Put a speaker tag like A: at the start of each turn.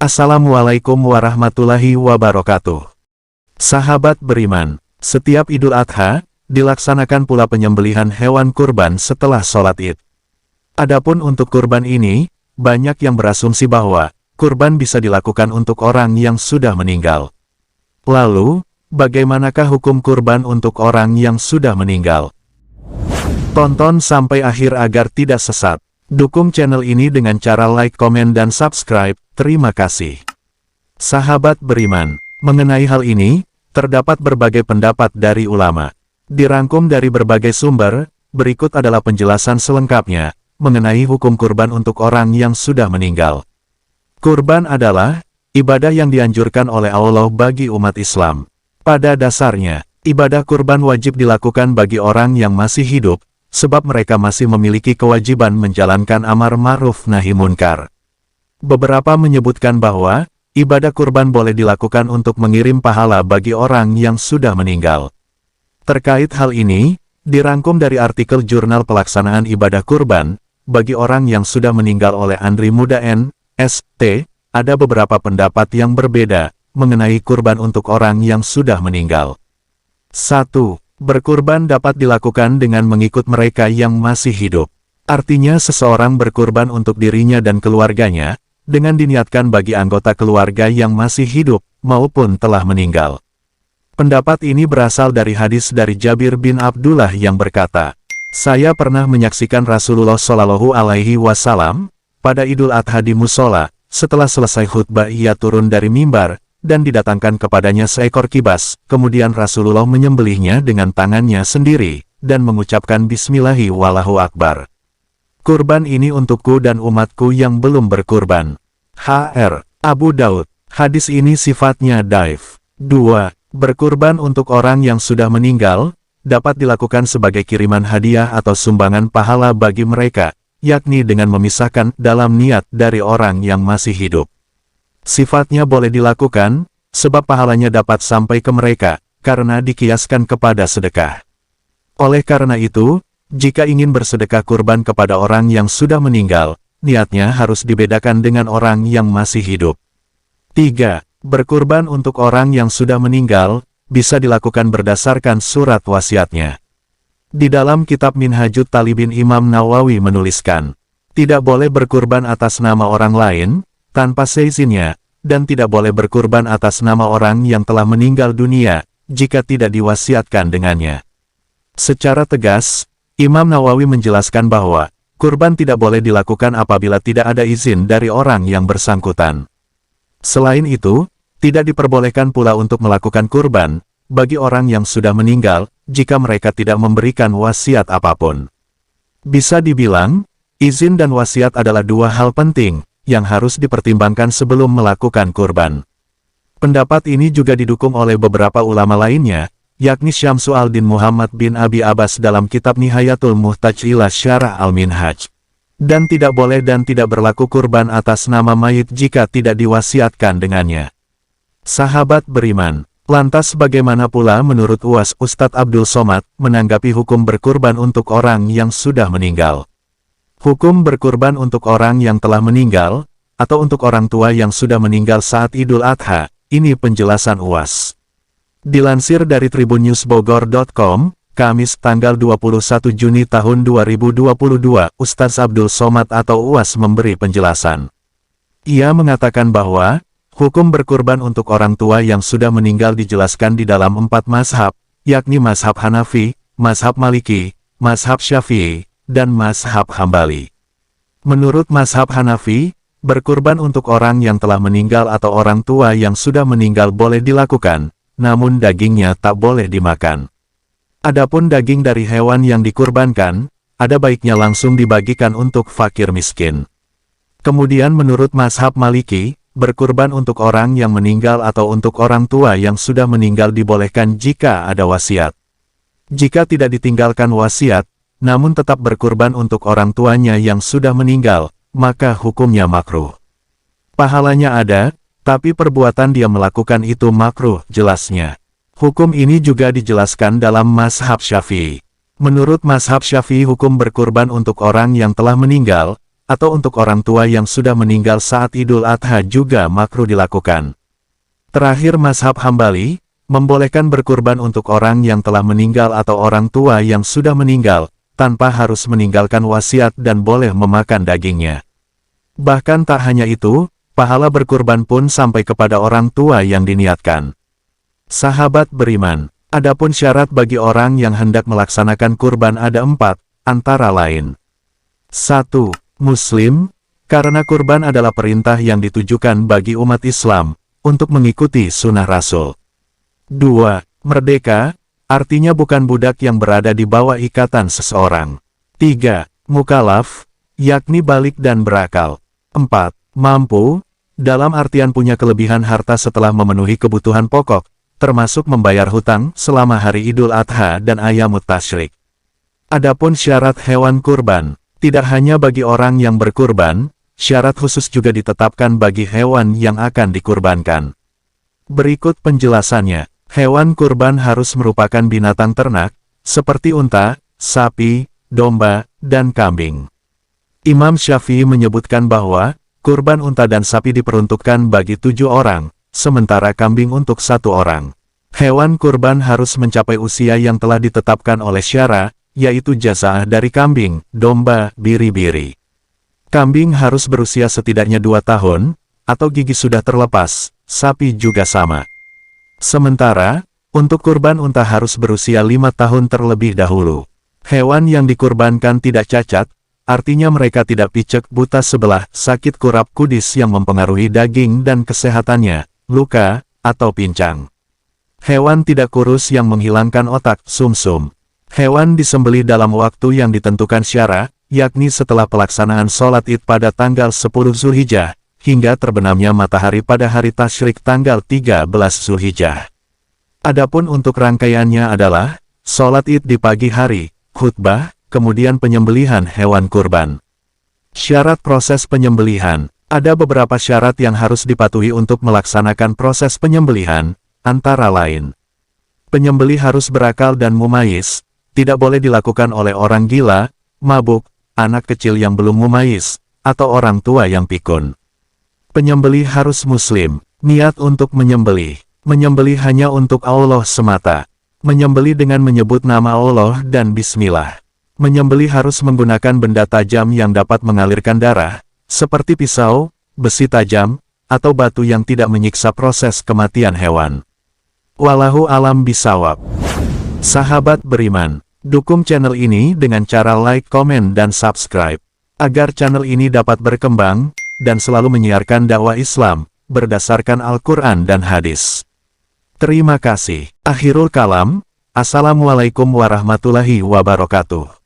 A: Assalamualaikum warahmatullahi wabarakatuh. Sahabat beriman, setiap Idul Adha, dilaksanakan pula penyembelihan hewan kurban setelah sholat Id. Adapun untuk kurban ini, banyak yang berasumsi bahwa kurban bisa dilakukan untuk orang yang sudah meninggal. Lalu, bagaimanakah hukum kurban untuk orang yang sudah meninggal? Tonton sampai akhir agar tidak sesat. Dukung channel ini dengan cara like, komen, dan subscribe. Terima kasih. Sahabat beriman, mengenai hal ini, terdapat berbagai pendapat dari ulama. Dirangkum dari berbagai sumber, berikut adalah penjelasan selengkapnya, mengenai hukum kurban untuk orang yang sudah meninggal. Kurban adalah ibadah yang dianjurkan oleh Allah bagi umat Islam. Pada dasarnya, ibadah kurban wajib dilakukan bagi orang yang masih hidup, sebab mereka masih memiliki kewajiban menjalankan amar ma'ruf nahi munkar. Beberapa menyebutkan bahwa ibadah kurban boleh dilakukan untuk mengirim pahala bagi orang yang sudah meninggal. Terkait hal ini, dirangkum dari artikel Jurnal Pelaksanaan Ibadah Kurban bagi orang yang sudah meninggal oleh Andri Muda N.S.T., ada beberapa pendapat yang berbeda mengenai kurban untuk orang yang sudah meninggal. 1. Berkurban dapat dilakukan dengan mengikut mereka yang masih hidup. Artinya seseorang berkurban untuk dirinya dan keluarganya, dengan diniatkan bagi anggota keluarga yang masih hidup, maupun telah meninggal. Pendapat ini berasal dari hadis dari Jabir bin Abdullah yang berkata, "Saya pernah menyaksikan Rasulullah Shallallahu Alaihi Wasallam pada Idul Adha di musola. Setelah selesai khutbah ia turun dari mimbar, dan didatangkan kepadanya seekor kibas, kemudian Rasulullah menyembelihnya dengan tangannya sendiri, dan mengucapkan Bismillahi wallahu akbar. Kurban ini untukku dan umatku yang belum berkurban." H.R. Abu Daud. Hadis ini sifatnya dhaif. 2. Berkurban untuk orang yang sudah meninggal, dapat dilakukan sebagai kiriman hadiah atau sumbangan pahala bagi mereka, yakni dengan memisahkan dalam niat dari orang yang masih hidup. Sifatnya boleh dilakukan, sebab pahalanya dapat sampai ke mereka, karena dikiaskan kepada sedekah. Oleh karena itu, jika ingin bersedekah kurban kepada orang yang sudah meninggal, niatnya harus dibedakan dengan orang yang masih hidup. 3. Berkurban untuk orang yang sudah meninggal, bisa dilakukan berdasarkan surat wasiatnya. Di dalam kitab Minhajut Talibin Imam Nawawi menuliskan, tidak boleh berkurban atas nama orang lain, tanpa seizinnya, dan tidak boleh berkurban atas nama orang yang telah meninggal dunia, jika tidak diwasiatkan dengannya. Secara tegas, Imam Nawawi menjelaskan bahwa, kurban tidak boleh dilakukan apabila tidak ada izin dari orang yang bersangkutan. Selain itu, tidak diperbolehkan pula untuk melakukan kurban, bagi orang yang sudah meninggal, jika mereka tidak memberikan wasiat apapun. Bisa dibilang, izin dan wasiat adalah dua hal penting, yang harus dipertimbangkan sebelum melakukan kurban. Pendapat ini juga didukung oleh beberapa ulama lainnya, yakni Syamsu al-Din Muhammad bin Abi Abbas dalam kitab Nihayatul Muhtaj ila Syarah al-Minhaj. Dan tidak boleh dan tidak berlaku kurban atas nama mayit jika tidak diwasiatkan dengannya. Sahabat beriman, lantas bagaimana pula menurut UAS Ustadz Abdul Somad menanggapi hukum berkurban untuk orang yang sudah meninggal? Hukum berkurban untuk orang yang telah meninggal, atau untuk orang tua yang sudah meninggal saat Idul Adha, ini penjelasan UAS. Dilansir dari tribunnews.bogor.com, Kamis tanggal 21 Juni tahun 2022, Ustadz Abdul Somad atau UAS memberi penjelasan. Ia mengatakan bahwa, hukum berkurban untuk orang tua yang sudah meninggal dijelaskan di dalam 4 mazhab, yakni mazhab Hanafi, mazhab Maliki, mazhab Syafi'i, dan mazhab Hambali. Menurut mazhab Hanafi, berkurban untuk orang yang telah meninggal atau orang tua yang sudah meninggal boleh dilakukan, namun dagingnya tak boleh dimakan. Adapun daging dari hewan yang dikurbankan, ada baiknya langsung dibagikan untuk fakir miskin. Kemudian menurut mazhab Maliki, berkurban untuk orang yang meninggal atau untuk orang tua yang sudah meninggal dibolehkan jika ada wasiat. Jika tidak ditinggalkan wasiat, namun tetap berkurban untuk orang tuanya yang sudah meninggal, maka hukumnya makruh. Pahalanya ada, tapi perbuatan dia melakukan itu makruh, jelasnya. Hukum ini juga dijelaskan dalam mazhab Syafi'i. Menurut mazhab Syafi'i hukum berkurban untuk orang yang telah meninggal, atau untuk orang tua yang sudah meninggal saat Idul Adha juga makruh dilakukan. Terakhir mazhab Hambali, membolehkan berkurban untuk orang yang telah meninggal atau orang tua yang sudah meninggal, tanpa harus meninggalkan wasiat dan boleh memakan dagingnya. Bahkan tak hanya itu, pahala berkurban pun sampai kepada orang tua yang diniatkan. Sahabat beriman, adapun syarat bagi orang yang hendak melaksanakan kurban ada 4, antara lain. 1. Muslim, karena kurban adalah perintah yang ditujukan bagi umat Islam, untuk mengikuti sunnah Rasul. 2. Merdeka, artinya bukan budak yang berada di bawah ikatan seseorang. 3. Mukalaf, yakni balik dan berakal. 4. Mampu, dalam artian punya kelebihan harta setelah memenuhi kebutuhan pokok, termasuk membayar hutang selama hari Idul Adha dan Ayyamut Tasyrik. Adapun syarat hewan kurban, tidak hanya bagi orang yang berkurban, syarat khusus juga ditetapkan bagi hewan yang akan dikurbankan. Berikut penjelasannya, hewan kurban harus merupakan binatang ternak, seperti unta, sapi, domba, dan kambing. Imam Syafi'i menyebutkan bahwa, kurban unta dan sapi diperuntukkan bagi 7 orang, sementara kambing untuk 1 orang. Hewan kurban harus mencapai usia yang telah ditetapkan oleh syara, yaitu jaza'ah dari kambing, domba, biri-biri. Kambing harus berusia setidaknya 2 tahun, atau gigi sudah terlepas, sapi juga sama. Sementara, untuk kurban unta harus berusia 5 tahun terlebih dahulu. Hewan yang dikurbankan tidak cacat, artinya mereka tidak picek, buta sebelah, sakit kurap kudis yang mempengaruhi daging dan kesehatannya, luka, atau pincang. Hewan tidak kurus yang menghilangkan otak, sumsum. Hewan disembelih dalam waktu yang ditentukan syara, yakni setelah pelaksanaan sholat Id pada tanggal 10 Zulhijjah, hingga terbenamnya matahari pada hari tasyrik tanggal 13 Zulhijjah. Adapun untuk rangkaiannya adalah, sholat Id di pagi hari, khutbah, kemudian penyembelihan hewan kurban. Syarat proses penyembelihan, ada beberapa syarat yang harus dipatuhi untuk melaksanakan proses penyembelihan, antara lain. Penyembelih harus berakal dan mumayyiz, tidak boleh dilakukan oleh orang gila, mabuk, anak kecil yang belum mumayyiz, atau orang tua yang pikun. Penyembelih harus muslim, niat untuk menyembelih. Menyembelih hanya untuk Allah semata. Menyembelih dengan menyebut nama Allah dan bismillah. Menyembelih harus menggunakan benda tajam yang dapat mengalirkan darah, seperti pisau, besi tajam, atau batu yang tidak menyiksa proses kematian hewan. Wallahu alam bisawab. Sahabat beriman, dukung channel ini dengan cara like, komen, dan subscribe, agar channel ini dapat berkembang, dan selalu menyiarkan dakwah Islam, berdasarkan Al-Quran dan hadis. Terima kasih. Akhirul kalam, Assalamualaikum warahmatullahi wabarakatuh.